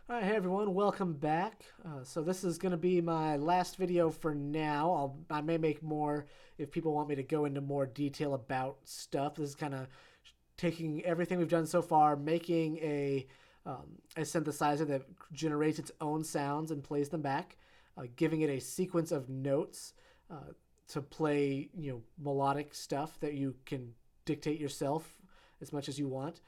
All right, hey everyone, welcome back. So this is going to be my last video for now. I may make more if people want me to go into more detail about stuff. This is kind of taking everything we've done so far, making a synthesizer that generates its own sounds and plays them back, giving it a sequence of notes to play, melodic stuff that you can dictate yourself as much as you want.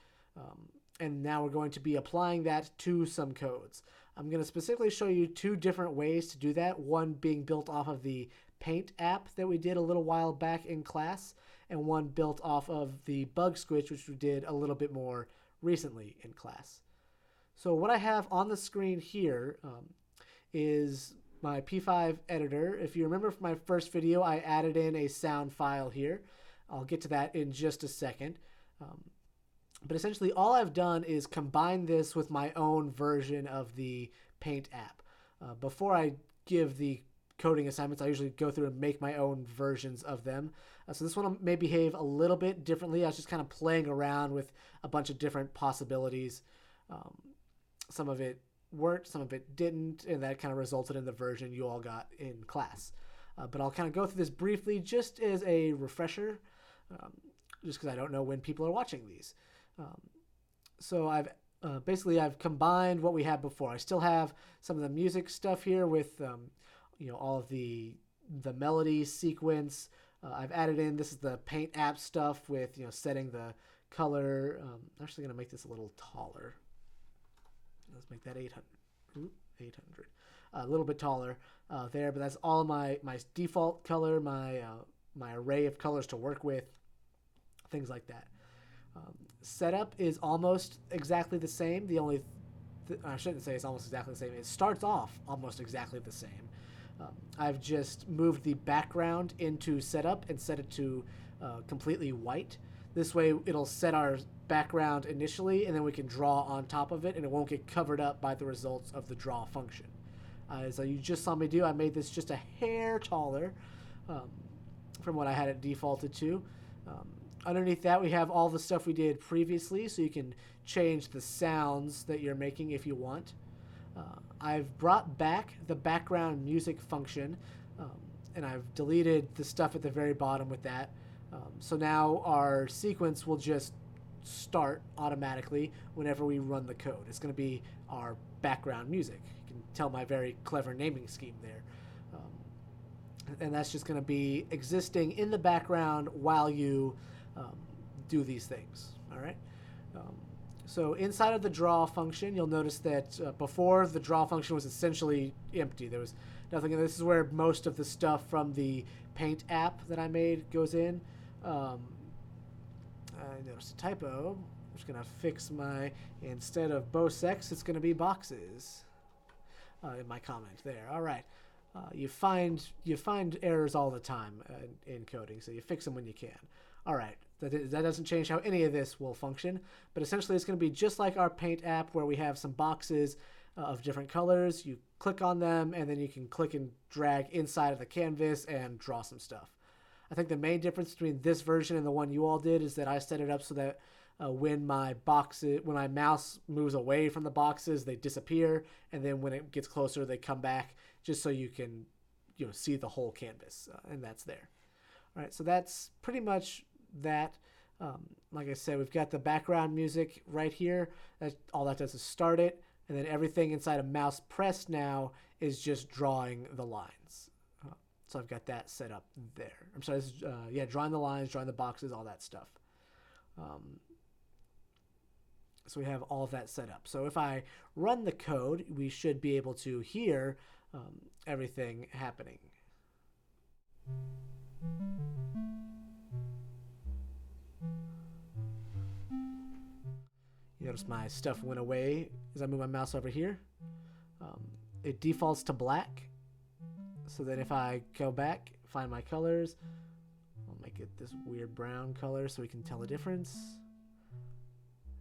And now we're going to be applying that to some codes. I'm going to specifically show you two different ways to do that, one being built off of the Paint app that we did a little while back in class, and one built off of the Bug-Squish, which we did a little bit more recently in class. So what I have on the screen here is my P5 editor. If you remember from my first video, I added in a sound file here. I'll get to that in just a second. But essentially all I've done is combine this with my own version of the Paint app. Before I give the coding assignments, I usually go through and make my own versions of them. So this one may behave a little bit differently. I was just kind of playing around with a bunch of different possibilities. Some of it worked, some of it didn't, and that kind of resulted in the version you all got in class. But I'll kind of go through this briefly just as a refresher, just because I don't know when people are watching these. So I've combined what we had before. I still have some of the music stuff here with all of the melody sequence. I've added in, this is the Paint app stuff with setting the color. I'm actually going to make this a little taller. Let's make that 800. 800. A little bit taller there, but that's all my default color, my array of colors to work with, things like that. Setup is almost exactly the same. The only I shouldn't say it's almost exactly the same. It starts off almost exactly the same. I've just moved the background into setup and set it to completely white. This way it'll set our background initially, and then we can draw on top of it, and it won't get covered up by the results of the draw function. So you just saw me do, I made this just a hair taller from what I had it defaulted to. Underneath that, we have all the stuff we did previously, so you can change the sounds that you're making if you want. I've brought back the background music function, and I've deleted the stuff at the very bottom with that. So now our sequence will just start automatically whenever we run the code. It's going to be our background music. You can tell my very clever naming scheme there. And that's just going to be existing in the background while you do these things. All right. So inside of the draw function, you'll notice that before, the draw function was essentially empty. There was nothing. And this is where most of the stuff from the Paint app that I made goes in. I noticed a typo. I'm just going to fix my, instead of bosex, it's going to be boxes in my comment there. All right. You find errors all the time in coding, so you fix them when you can. All right, that doesn't change how any of this will function, but essentially it's going to be just like our Paint app where we have some boxes of different colors. You click on them, and then you can click and drag inside of the canvas and draw some stuff. I think the main difference between this version and the one you all did is that I set it up so that when my mouse moves away from the boxes, they disappear, and then when it gets closer, they come back, just so you can see the whole canvas, and that's there. All right, so that's pretty much that. Like I said, we've got the background music right here. All that does is start it, and then everything inside of mouse press now is just drawing the lines. So I've got that set up there. I'm sorry, this is, drawing the lines, drawing the boxes, all that stuff. So we have all of that set up. So if I run the code, we should be able to hear everything happening. You notice my stuff went away as I move my mouse over here. It defaults to black. So then if I go back, find my colors, I'll make it this weird brown color so we can tell the difference.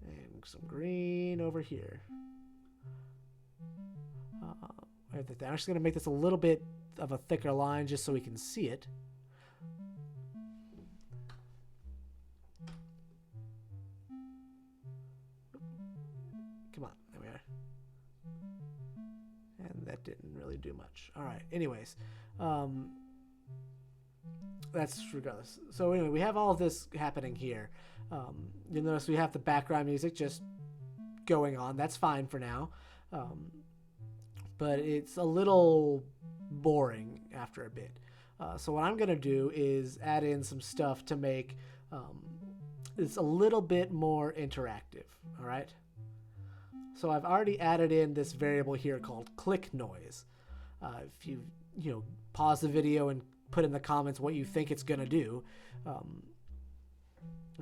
And some green over here. I'm actually going to make this a little bit of a thicker line just so we can see it. Come on, there we are. didn't really do much. All right. Anyways, that's regardless. So anyway, we have all of this happening here. You'll notice we have the background music just going on. That's fine for now. But it's a little boring after a bit. So what I'm going to do is add in some stuff to make it's a little bit more interactive. All right. So I've already added in this variable here called click noise. If you pause the video and put in the comments what you think it's going to do. All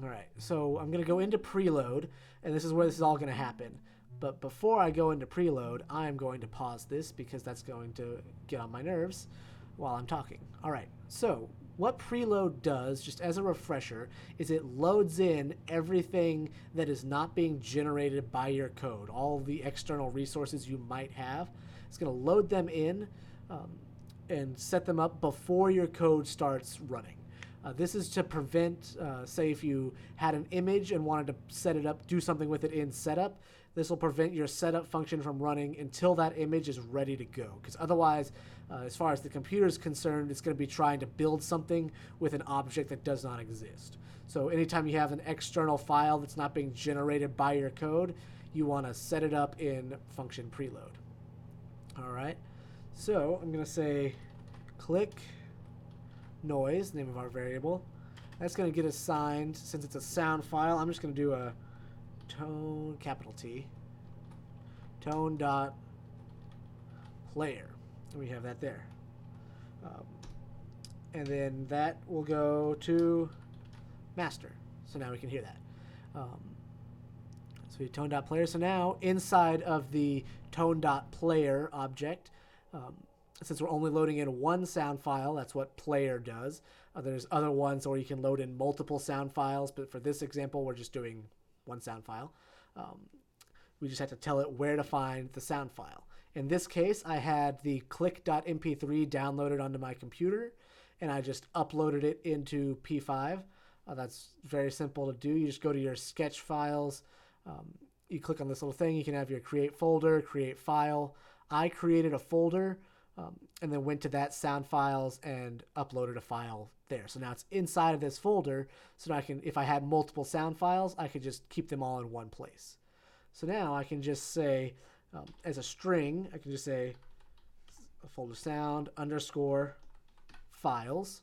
right, so I'm going to go into preload, and this is where this is all going to happen. But before I go into preload, I'm going to pause this because that's going to get on my nerves while I'm talking. All right, so what preload does, just as a refresher, is it loads in everything that is not being generated by your code, all the external resources you might have. It's going to load them in and set them up before your code starts running. This is to prevent, say if you had an image and wanted to set it up, do something with it in setup, this will prevent your setup function from running until that image is ready to go. Because otherwise, as far as the computer is concerned, it's going to be trying to build something with an object that does not exist. So anytime you have an external file that's not being generated by your code, you want to set it up in function preload. All right. So I'm going to say click noise, name of our variable. That's going to get assigned, since it's a sound file, I'm just going to do a tone, capital T, tone.player. And we have that there. And then that will go to master. So now we can hear that. So we tone.player. So now inside of the tone.player object, since we're only loading in one sound file, that's what player does. There's other ones where you can load in multiple sound files, but for this example, we're just doing one sound file. We just have to tell it where to find the sound file. In this case, I had the click.mp3 downloaded onto my computer, and I just uploaded it into P5. That's very simple to do. You just go to your sketch files. You click on this little thing. You can have your create folder, create file. I created a folder and then went to that sound files and uploaded a file there. So now it's inside of this folder. So now I can, if I had multiple sound files, I could just keep them all in one place. So now I can just say, as a string, I can just say a folder sound underscore files.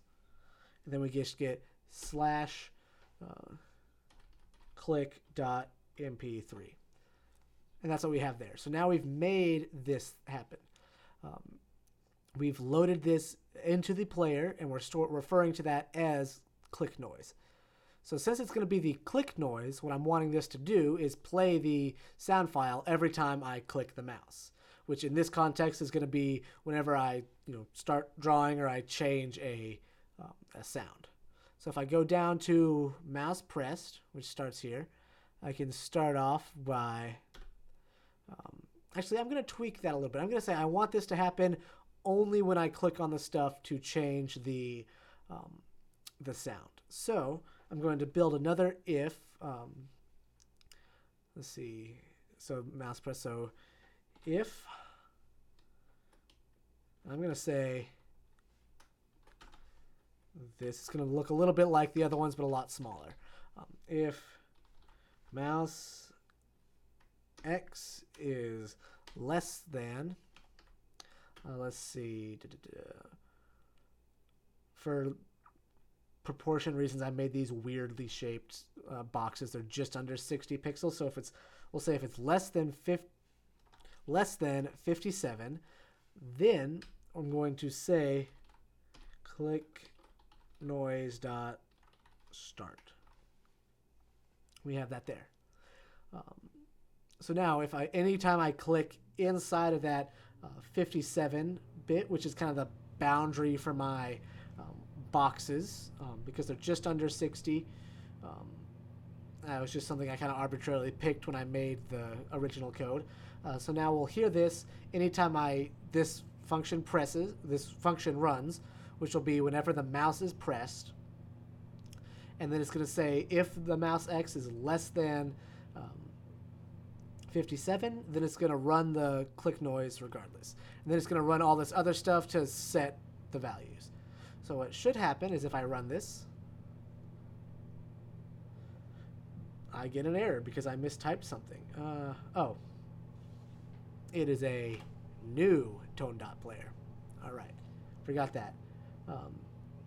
And then we just get slash click.mp3. And that's what we have there. So now we've made this happen. We've loaded this into the player, and we're referring to that as click noise. So since it's going to be the click noise, what I'm wanting this to do is play the sound file every time I click the mouse, which in this context is going to be whenever I start drawing or I change a sound. So if I go down to mouse pressed, which starts here, I can start off by... actually, I'm going to tweak that a little bit. I'm going to say I want this to happen only when I click on the stuff to change the sound. So I'm going to build another if. Let's see. So mouse press. So if I'm going to say this is going to look a little bit like the other ones, but a lot smaller. If mouse X is less than, let's see, for proportion reasons, I made these weirdly shaped boxes. They're just under 60 pixels. So if it's, we'll say if it's less than 57, then I'm going to say click noise dot start. We have that there. So now if anytime I click inside of that 57 bit, which is kind of the boundary for my boxes, because they're just under 60, that was just something I kind of arbitrarily picked when I made the original code. So now we'll hear this anytime this function runs, which will be whenever the mouse is pressed. And then it's going to say if the mouse X is less than 57, then it's going to run the click noise regardless. And then it's going to run all this other stuff to set the values. So what should happen is if I run this, I get an error because I mistyped something. Oh. It is a new tone.player. All right. Forgot that.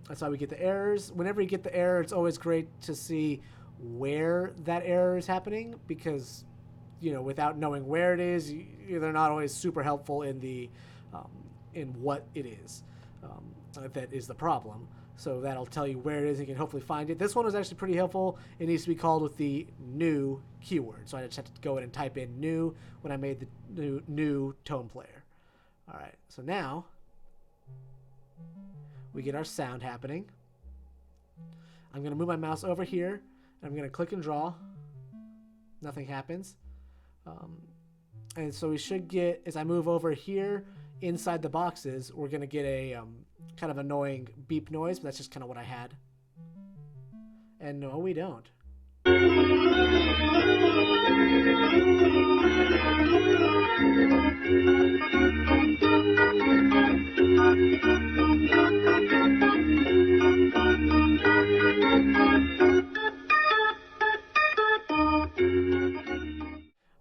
That's why we get the errors. Whenever you get the error, it's always great to see where that error is happening because, you know, without knowing where it is, they're not always super helpful in the in what it is that is the problem. So that'll tell you where it is and you can hopefully find it. This one was actually pretty helpful. It needs to be called with the new keyword. So I just had to go in and type in new when I made the new tone player. All right, so now we get our sound happening. I'm going to move my mouse over here, and I'm going to click and draw. Nothing happens. And so we should get, as I move over here inside the boxes, we're going to get a kind of annoying beep noise, but that's just kind of what I had. And no, we don't.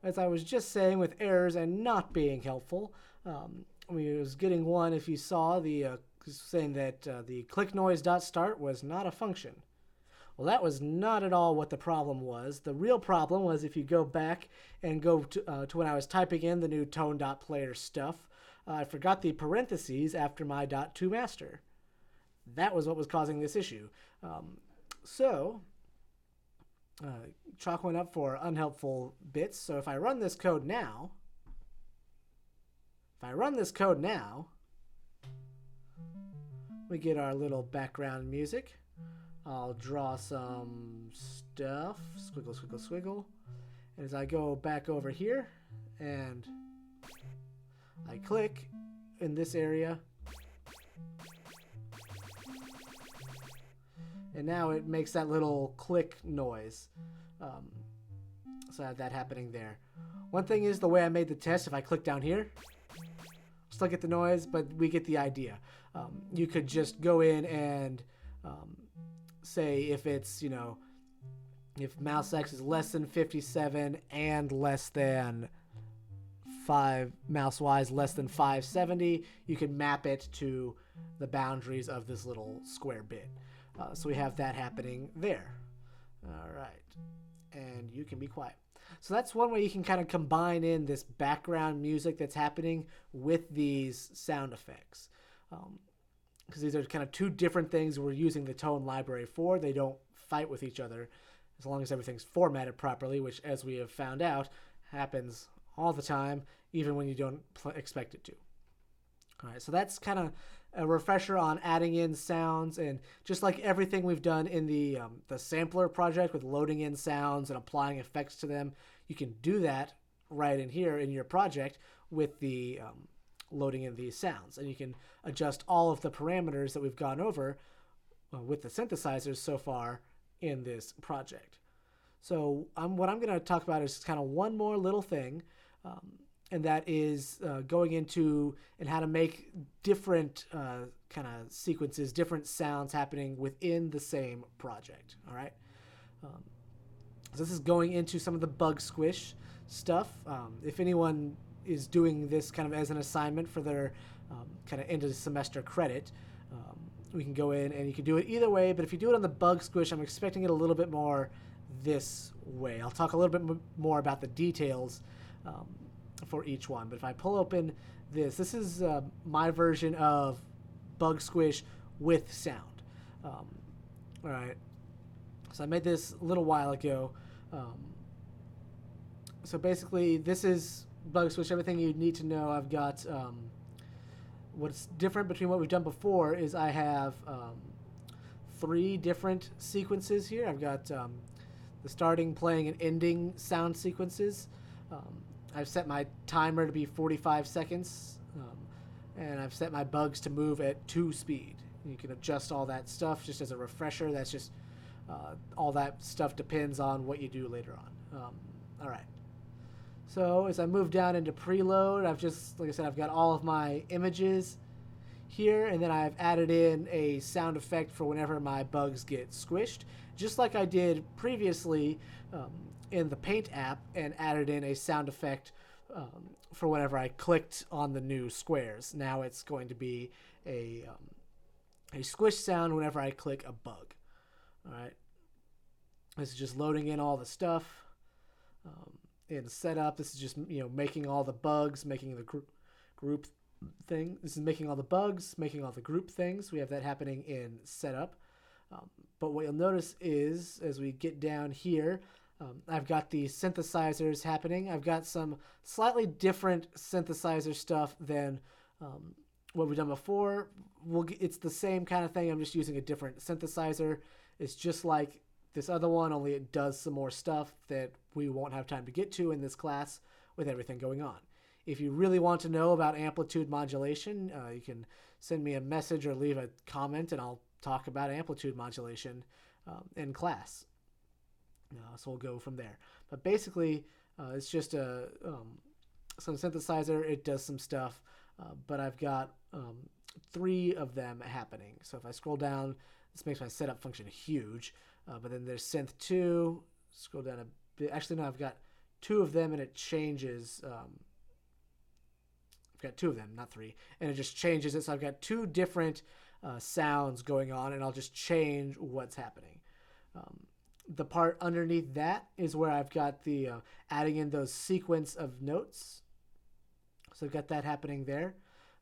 As I was just saying, with errors and not being helpful, we was getting one, if you saw, the saying that the click noise.start was not a function. Well, that was not at all what the problem was. The real problem was if you go back and go to when I was typing in the new tone.player stuff, I forgot the parentheses after my .toMaster. That was what was causing this issue. Chalk went up for unhelpful bits. So if I run this code now, we get our little background music. I'll draw some stuff, squiggle, squiggle, squiggle. And as I go back over here and I click in this area, and now it makes that little click noise. So I have that happening there. One thing is the way I made the test, if I click down here, still get the noise, but we get the idea. You could just go in and say if it's, if mouse X is less than 57 and less than 5, mouse Y is less than 570, you can map it to the boundaries of this little square bit. So we have that happening there. All right. And you can be quiet. So that's one way you can kind of combine in this background music that's happening with these sound effects. Because these are kind of two different things we're using the tone library for. They don't fight with each other as long as everything's formatted properly, which, as we have found out, happens all the time, even when you don't expect it to. All right, so that's kind of a refresher on adding in sounds, and just like everything we've done in the sampler project with loading in sounds and applying effects to them, you can do that right in here in your project with the loading in these sounds, and you can adjust all of the parameters that we've gone over with the synthesizers so far in this project. So what I'm going to talk about is kind of one more little thing, and that is going into and how to make different kind of sequences, different sounds happening within the same project. All right. So this is going into some of the Bug-Squish stuff. If anyone is doing this kind of as an assignment for their kind of end of semester credit, we can go in and you can do it either way. But if you do it on the Bug-Squish, I'm expecting it a little bit more this way. I'll talk a little bit more about the details for each one. But if I pull open this is my version of Bug-Squish with sound. All right. So I made this a little while ago. So basically, this is Bug-Squish, everything you need to know. I've got what's different between what we've done before is I have 3 different sequences here. I've got the starting, playing, and ending sound sequences. I've set my timer to be 45 seconds, and I've set my bugs to move at 2 speed. You can adjust all that stuff just as a refresher. That's just all that stuff depends on what you do later on. All right. So as I move down into preload, like I said, I've got all of my images here, and then I've added in a sound effect for whenever my bugs get squished, just like I did previously in the Paint app, and added in a sound effect for whenever I clicked on the new squares. Now it's going to be a squish sound whenever I click a bug. All right, this is just loading in all the stuff in setup. This is just making all the bugs, making the group thing. This is making all the bugs, making all the group things. We have that happening in setup. But what you'll notice is as we get down here, I've got the synthesizers happening. I've got some slightly different synthesizer stuff than what we've done before. It's the same kind of thing. I'm just using a different synthesizer. It's just like this other one, only it does some more stuff that we won't have time to get to in this class with everything going on. If you really want to know about amplitude modulation, you can send me a message or leave a comment, and I'll talk about amplitude modulation in class. So we'll go from there. But basically, it's just some synthesizer. It does some stuff, but I've got 3 of them happening. So if I scroll down, this makes my setup function huge. But then there's synth 2. Scroll down a bit. Actually, no, I've got 2 of them, and it changes. I've got 2 of them, not 3, and it just changes it. So I've got 2 different sounds going on, and I'll just change what's happening. The part underneath that is where I've got the adding in those sequence of notes. So I've got that happening there.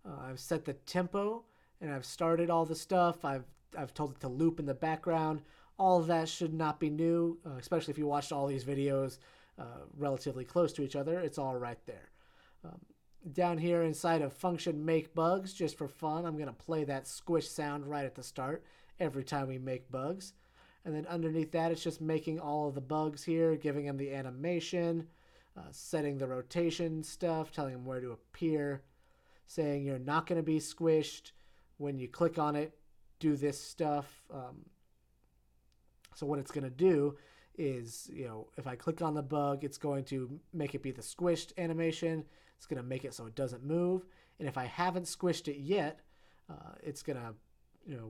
I've set the tempo, and I've started all the stuff. I've told it to loop in the background. All of that should not be new, especially if you watched all these videos relatively close to each other. It's all right there. Down here inside of function make bugs, just for fun, I'm going to play that squish sound right at the start every time we make bugs. And then underneath that, it's just making all of the bugs here, giving them the animation, setting the rotation stuff, telling them where to appear, saying you're not going to be squished. When you click on it, do this stuff. So what it's going to do is, if I click on the bug, it's going to make it be the squished animation. It's going to make it so it doesn't move. And if I haven't squished it yet, it's going to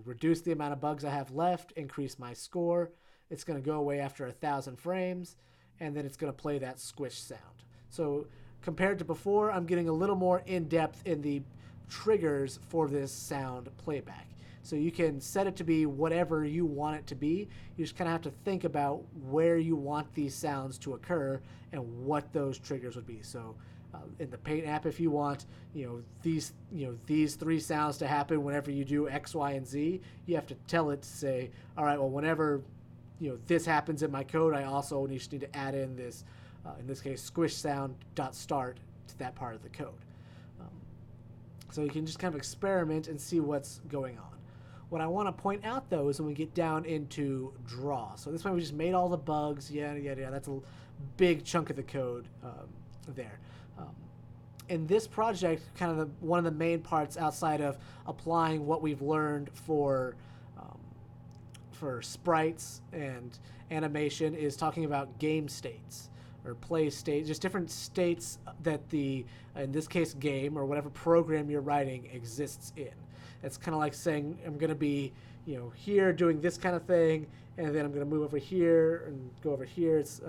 reduce the amount of bugs I have left, increase my score. It's going to go away after 1,000 frames, and then it's going to play that squish sound. So compared to before, I'm getting a little more in-depth in the triggers for this sound playback. So you can set it to be whatever you want it to be. You just kind of have to think about where you want these sounds to occur and what those triggers would be. So in the Paint app, if you want these 3 sounds to happen whenever you do X, Y, and Z, you have to tell it to say, all right, well, whenever this happens in my code, I also just need to add in this, in this case, squish sound .start to that part of the code. So you can just kind of experiment and see what's going on. What I want to point out, though, is when we get down into draw. So this one we just made all the bugs. Yeah. That's a big chunk of the code there. In this project, kind of one of the main parts outside of applying what we've learned for sprites and animation is talking about game states or play states, just different states that in this case, game or whatever program you're writing exists in. It's kind of like saying I'm going to be, here doing this kind of thing, and then I'm going to move over here and go over here. It's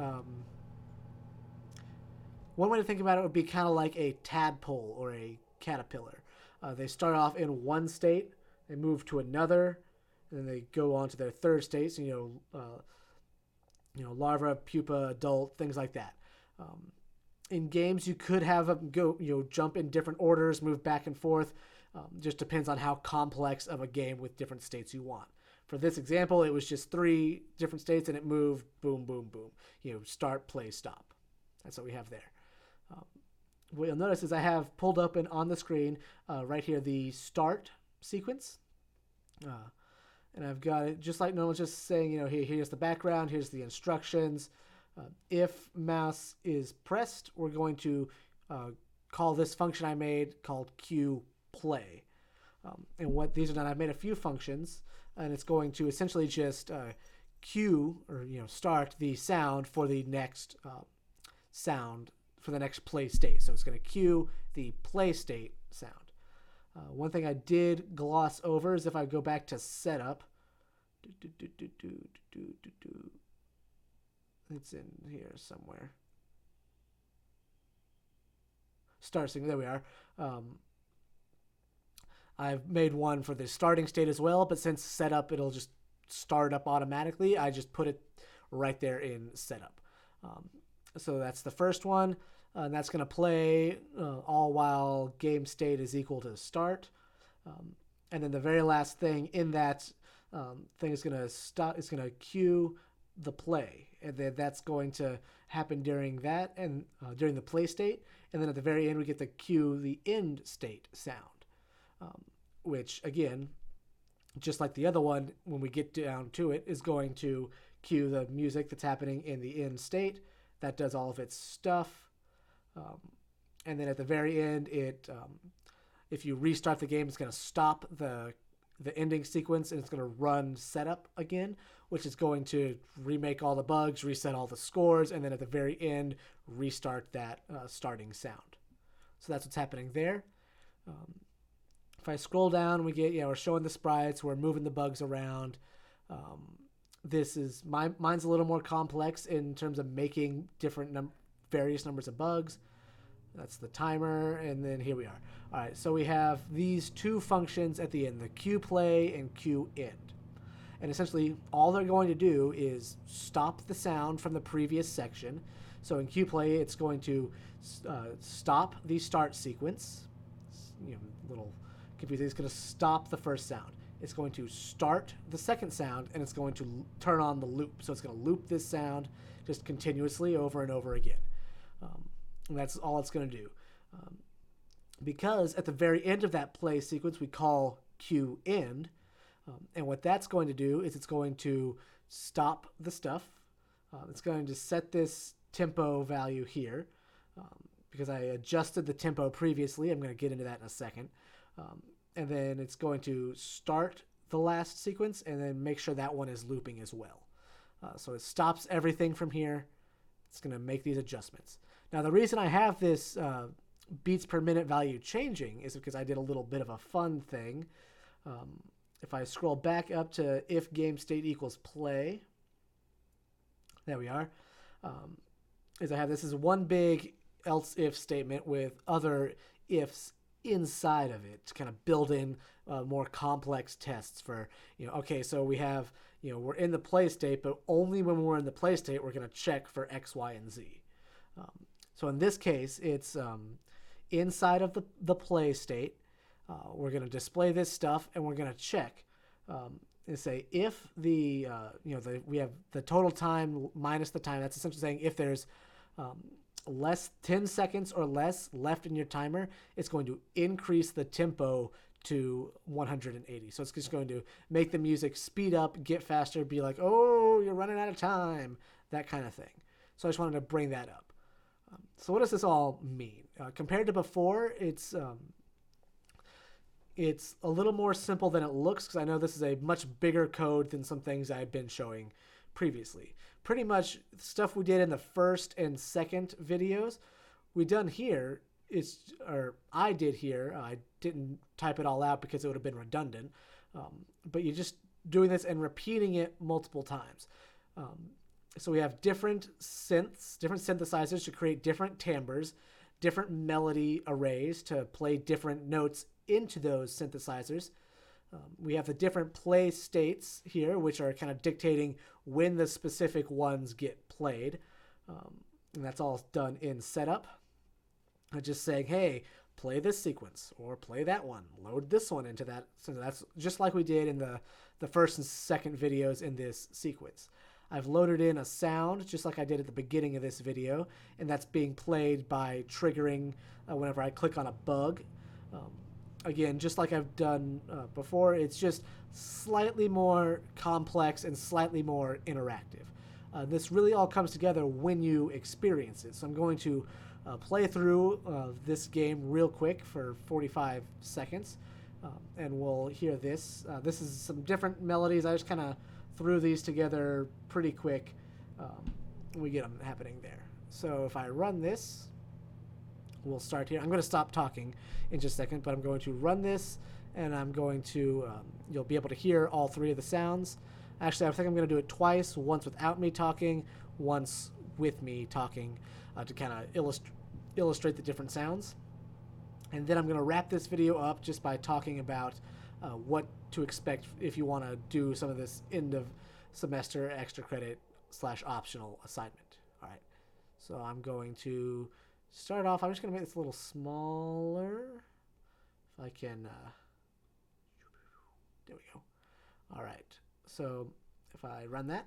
one way to think about it would be kind of like a tadpole or a caterpillar. They start off in one state, they move to another, and then they go on to their third state. So, larva, pupa, adult, things like that. In games, you could have them jump in different orders, move back and forth. Just depends on how complex of a game with different states you want. For this example, it was just 3 different states, and it moved boom, boom, boom. Start, play, stop. That's what we have there. What you'll notice is I have pulled up and on the screen right here the start sequence. And I've got it just like normal, just saying, here's the background, here's the instructions. If mouse is pressed, we're going to call this function I made called QPlay. And what these are done, I've made a few functions, and it's going to essentially just cue or start the sound for the next sound for the next play state. So it's going to cue the play state sound. One thing I did gloss over is if I go back to setup, it's in here somewhere. Start singing, there we are. I've made one for the starting state as well, but since setup, it'll just start up automatically. I just put it right there in setup. So that's the first one. And that's going to play all while game state is equal to start. And then the very last thing in that thing is going to stop. It's going to cue the play, and then that's going to happen during that and during the play state. And then at the very end, we get to cue the end state sound, which again, just like the other one, when we get down to it, is going to cue the music that's happening in the end state. That does all of its stuff. And then at the very end, if you restart the game, it's going to stop the ending sequence, and it's going to run setup again, which is going to remake all the bugs, reset all the scores, and then at the very end, restart that starting sound. So that's what's happening there. If I scroll down, we get, we're showing the sprites, we're moving the bugs around. This is mine's a little more complex in terms of making different various numbers of bugs. That's the timer, and then here we are. All right, so we have these two functions at the end, the cue play and cue end. And essentially, all they're going to do is stop the sound from the previous section. So in cue play, it's going to stop the start sequence. Little confusing. It's going to stop the first sound. It's going to start the second sound, and it's going to turn on the loop. So it's going to loop this sound just continuously over and over again. And that's all it's going to do. Because at the very end of that play sequence, we call cue end. And what that's going to do is it's going to stop the stuff. It's going to set this tempo value here. Because I adjusted the tempo previously. I'm going to get into that in a second. And then it's going to start the last sequence and then make sure that one is looping as well. So it stops everything from here. It's going to make these adjustments. Now, the reason I have this beats per minute value changing is because I did a little bit of a fun thing. If I scroll back up to if game state equals play, there we are, is I have this is one big else if statement with other ifs inside of it to kind of build in more complex tests for, okay, so we have, we're in the play state, but only when we're in the play state, we're going to check for X, Y, and Z. So in this case, it's inside of the play state. We're going to display this stuff, and we're going to check and say if we have the total time minus the time. That's essentially saying if there's less 10 seconds or less left in your timer, it's going to increase the tempo to 180. So it's just going to make the music speed up, get faster, be like, oh, you're running out of time, that kind of thing. So I just wanted to bring that up. So what does this all mean? Compared to before, it's a little more simple than it looks, because I know this is a much bigger code than some things I've been showing previously. Pretty much stuff we did in the first and second videos, we done here, I did here. I didn't type it all out because it would have been redundant, but you're just doing this and repeating it multiple times. So we have different synths, different synthesizers to create different timbres, different melody arrays to play different notes into those synthesizers. We have the different play states here, which are kind of dictating when the specific ones get played. And that's all done in setup. I'm just saying, hey, play this sequence or play that one, load this one into that. So that's just like we did in the first and second videos in this sequence. I've loaded in a sound just like I did at the beginning of this video, and that's being played by triggering whenever I click on a bug. Again, just like I've done before, it's just slightly more complex and slightly more interactive. This really all comes together when you experience it. So I'm going to play through this game real quick for 45 seconds, and we'll hear this. This is some different melodies. I just kind of threw these together pretty quick. We get them happening there. So if I run this, we'll start here. I'm going to stop talking in just a second, but I'm going to run this, and I'm going to, you'll be able to hear all three of the sounds. Actually, I think I'm going to do it twice, once without me talking, once with me talking, to kind of illustrate the different sounds. And then I'm going to wrap this video up just by talking about what to expect if you want to do some of this end of semester extra credit / optional assignment. All right. So I'm going to start off. I'm just going to make this a little smaller. If I can. There we go. All right. So if I run that.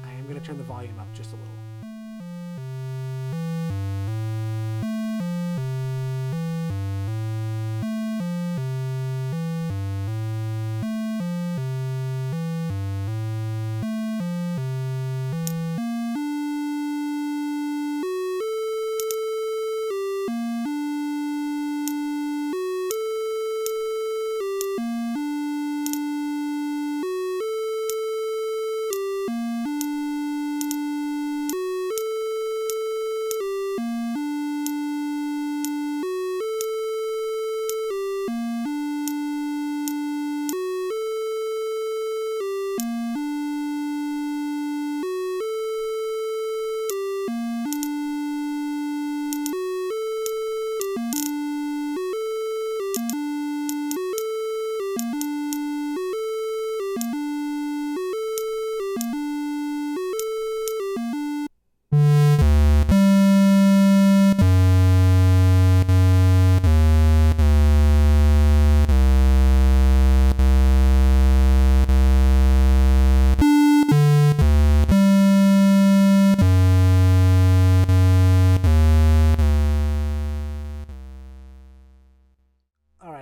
I'm going to turn the volume up just a little.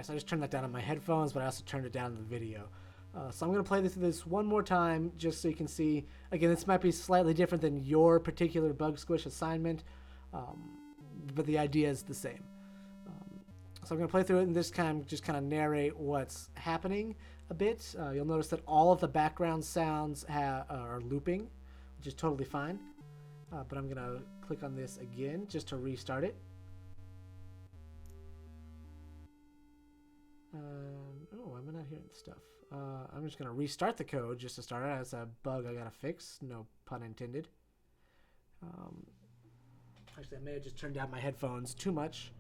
So I just turned that down on my headphones, but I also turned it down in the video. So I'm going to play this one more time just so you can see. Again, this might be slightly different than your particular Bug-Squish assignment, but the idea is the same. So I'm going to play through it and this time just kind of narrate what's happening a bit. You'll notice that all of the background sounds are looping, which is totally fine. But I'm going to click on this again just to restart it. Oh, I'm not hearing stuff. I'm just going to restart the code just to start it. That's a bug I got to fix. No pun intended. Actually, I may have just turned down my headphones too much.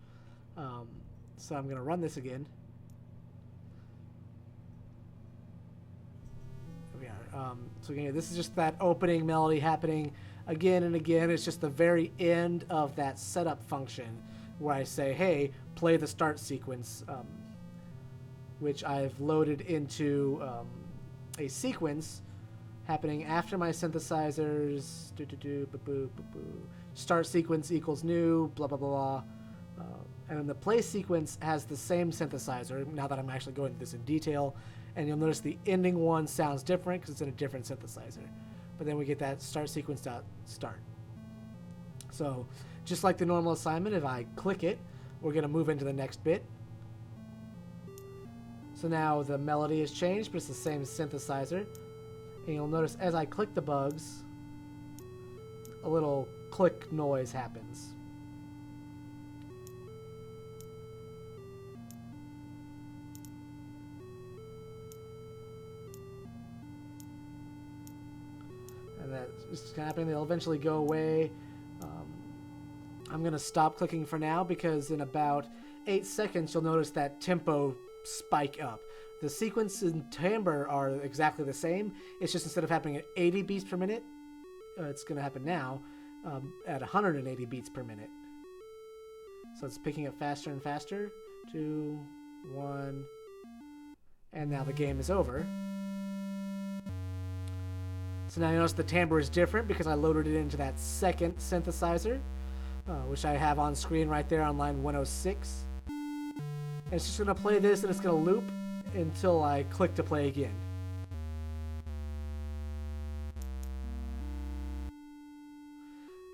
So I'm going to run this again. There we are. So again, this is just that opening melody happening again and again. It's just the very end of that setup function where I say, hey, play the start sequence, which I've loaded into a sequence happening after my synthesizers. Start sequence equals new, blah, blah, blah, blah. And then the play sequence has the same synthesizer, now that I'm actually going into this in detail. And you'll notice the ending one sounds different because it's in a different synthesizer. But then we get that start sequence dot start. So just like the normal assignment, if I click it, we're going to move into the next bit. So now the melody has changed, but it's the same synthesizer. And you'll notice as I click the bugs, a little click noise happens. And that's just happening. They'll eventually go away. I'm going to stop clicking for now because in about 8 seconds you'll notice that tempo spike up. The sequence and timbre are exactly the same. It's just instead of happening at 80 beats per minute, it's going to happen now at 180 beats per minute. So it's picking up faster and faster. 2, 1, and now the game is over. So now you notice the timbre is different because I loaded it into that second synthesizer, which I have on screen right there on line 106. And it's just going to play this and it's going to loop until I click to play again.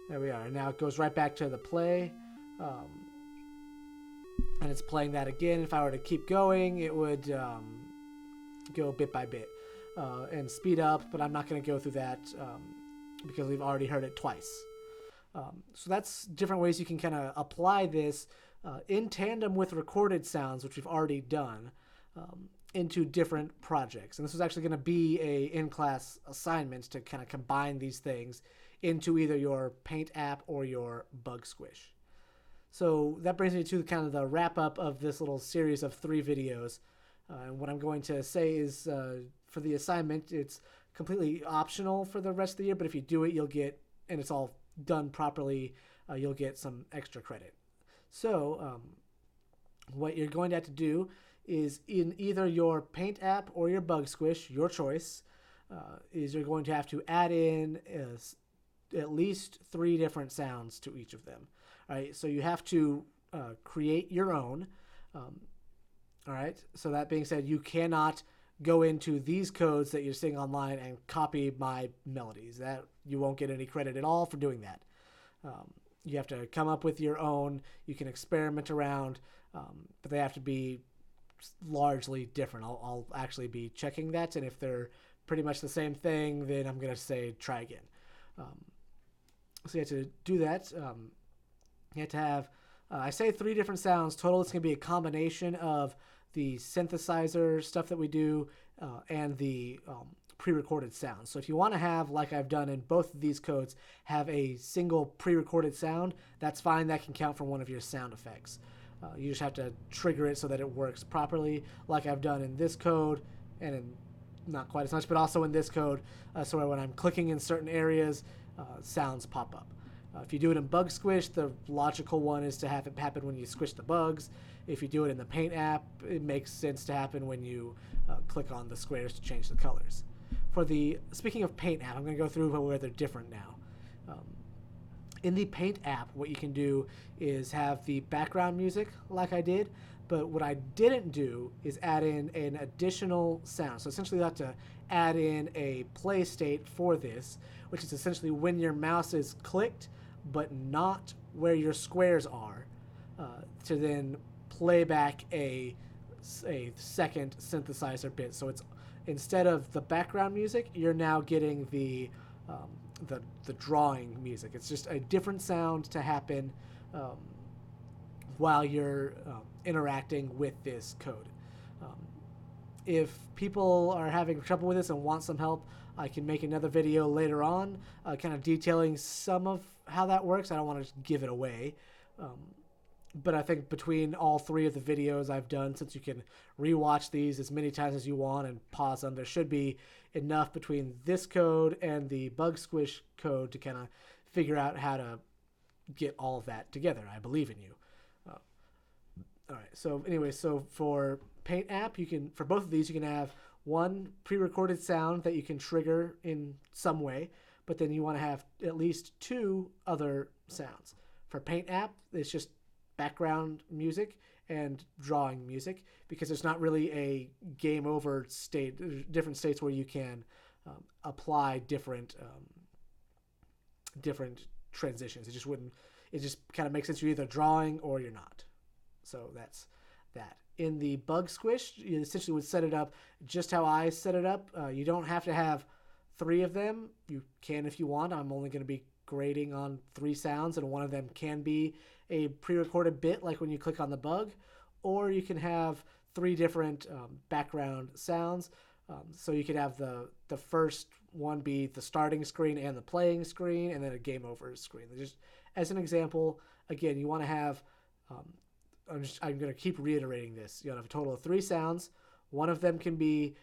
There we are. And now it goes right back to the play. And it's playing that again. If I were to keep going, it would go bit by bit. and speed up, but I'm not going to go through that because we've already heard it twice. So that's different ways you can kind of apply this in tandem with recorded sounds, which we've already done, into different projects. And this was actually going to be a in-class assignment to kind of combine these things into either your Paint app or your Bug-Squish. So that brings me to kind of the wrap-up of this little series of 3 videos. And what I'm going to say is for the assignment, it's completely optional for the rest of the year, but if you do it, you'll get, and it's all done properly, you'll get some extra credit. So what you're going to have to do is in either your Paint app or your Bug-Squish, your choice, is you're going to have to add in at least 3 different sounds to each of them. All right, so you have to create your own. All right, so that being said, you cannot go into these codes that you're seeing online and copy my melodies. That you won't get any credit at all for doing that. You have to come up with your own. You can experiment around, but they have to be largely different. I'll actually be checking that, and if they're pretty much the same thing, then I'm going to say try again. So you have to do that. You have to have, I say 3 different sounds. Total, it's going to be a combination of the synthesizer stuff that we do and the pre-recorded sounds. So if you want to have, like I've done in both of these codes, have a single pre-recorded sound, that's fine. That can count for one of your sound effects. You just have to trigger it so that it works properly, like I've done in this code, and in not quite as much, but also in this code, so when I'm clicking in certain areas, sounds pop up. If you do it in Bug-Squish, the logical one is to have it happen when you squish the bugs. If you do it in the Paint app, it makes sense to happen when you click on the squares to change the colors. Speaking of Paint app, I'm going to go through where they're different now. In the Paint app, what you can do is have the background music like I did, but what I didn't do is add in an additional sound. So essentially you have to add in a play state for this, which is essentially when your mouse is clicked, but not where your squares are, to then play back a second synthesizer bit. So it's, instead of the background music, you're now getting the drawing music. It's just a different sound to happen while you're interacting with this code. If people are having trouble with this and want some help, I can make another video later on kind of detailing some of how that works. I don't want to give it away. But I think between all 3 of the videos I've done, since you can rewatch these as many times as you want and pause them, there should be enough between this code and the Bug-Squish code to kind of figure out how to get all of that together. I believe in you. All right. So anyway, so for Paint app, for both of these, you can have one pre-recorded sound that you can trigger in some way, but then you want to have at least 2 other sounds. For Paint app, it's just background music and drawing music, because there's not really a game over state. There's different states where you can apply different transitions. It just kind of makes sense. You're either drawing or you're not. So that's that. In the Bug-Squish, you essentially would set it up just how I set it up. You don't have to have 3 of them. You can if you want. I'm only going to be grading on 3 sounds, and one of them can be a pre-recorded bit, like when you click on the bug, or you can have 3 different background sounds. So you could have the first one be the starting screen and the playing screen, and then a game over screen. Just as an example, again, you want to have, I'm going to keep reiterating this. You have a total of 3 sounds. One of them can be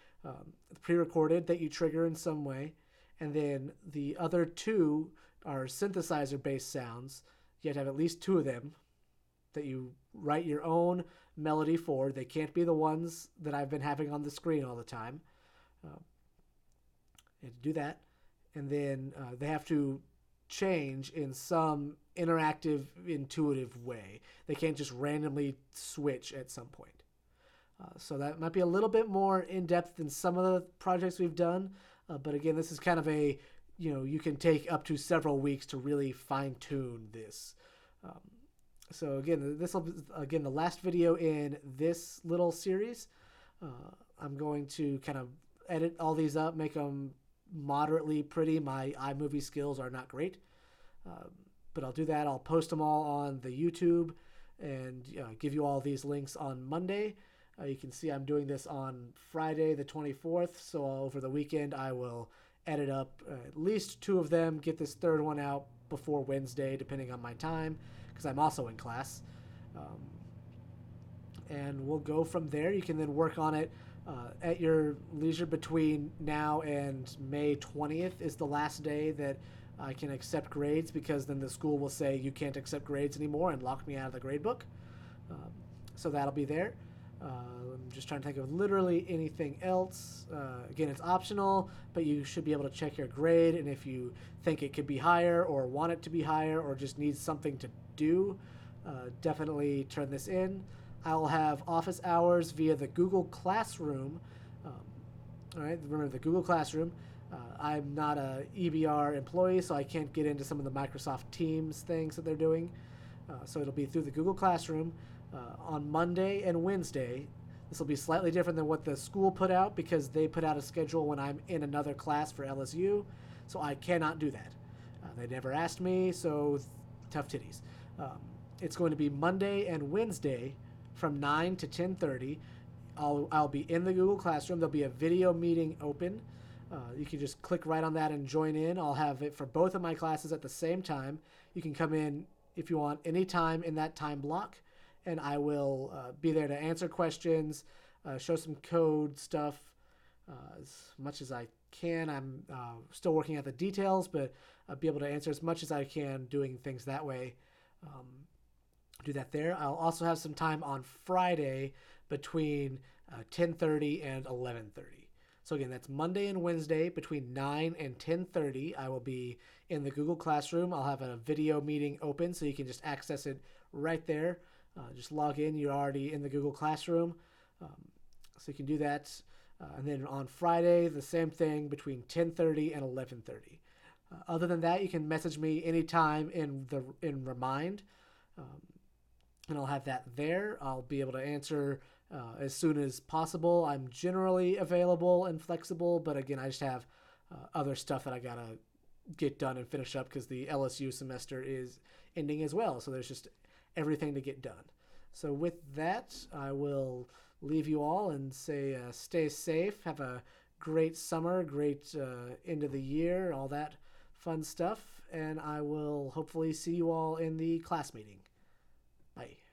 pre-recorded that you trigger in some way, and then the other 2 are synthesizer-based sounds. You have to have at least 2 of them that you write your own melody for. They can't be the ones that I've been having on the screen all the time. You have to do that. And then they have to change in some interactive, intuitive way. They can't just randomly switch at some point. So that might be a little bit more in-depth than some of the projects we've done. But again, this is kind of you can take up to several weeks to really fine-tune this. So again, this will be the last video in this little series. I'm going to kind of edit all these up, make them moderately pretty. My iMovie skills are not great, but I'll do that. I'll post them all on the YouTube and give you all these links on Monday. You can see I'm doing this on Friday the 24th, so over the weekend I will edit up at least 2 of them, get this third one out before Wednesday, depending on my time, because I'm also in class. And we'll go from there. You can then work on it at your leisure. Between now and May 20th is the last day that I can accept grades, because then the school will say you can't accept grades anymore and lock me out of the grade book. So that'll be there. I'm just trying to think of literally anything else. Again, it's optional, but you should be able to check your grade, and if you think it could be higher or want it to be higher or just need something to do, definitely turn this in. I'll have office hours via the Google Classroom. All right, remember the Google Classroom. I'm not a EBR employee, so I can't get into some of the Microsoft Teams things that they're doing. So it'll be through the Google Classroom. On Monday and Wednesday. This will be slightly different than what the school put out, because they put out a schedule when I'm in another class for LSU, so I cannot do that. They never asked me, so tough titties. It's going to be Monday and Wednesday from 9 to 10:30. I'll be in the Google Classroom. There'll be a video meeting open. You can just click right on that and join in. I'll have it for both of my classes at the same time. You can come in if you want any time in that time block, and I will be there to answer questions, show some code stuff as much as I can. I'm still working out the details, but I'll be able to answer as much as I can doing things that way. Do that there. I'll also have some time on Friday between 10:30 and 11:30. So again, that's Monday and Wednesday between 9 and 10:30. I will be in the Google Classroom. I'll have a video meeting open, so you can just access it right there. Just log in. You're already in the Google Classroom. So you can do that. And then on Friday, the same thing between 10:30 and 11:30. Other than that, you can message me anytime in Remind. And I'll have that there. I'll be able to answer as soon as possible. I'm generally available and flexible, but again, I just have other stuff that I gotta get done and finish up, because the LSU semester is ending as well. So there's just everything to get done. So with that, I will leave you all and say stay safe, have a great summer, great end of the year, all that fun stuff, and I will hopefully see you all in the class meeting. Bye.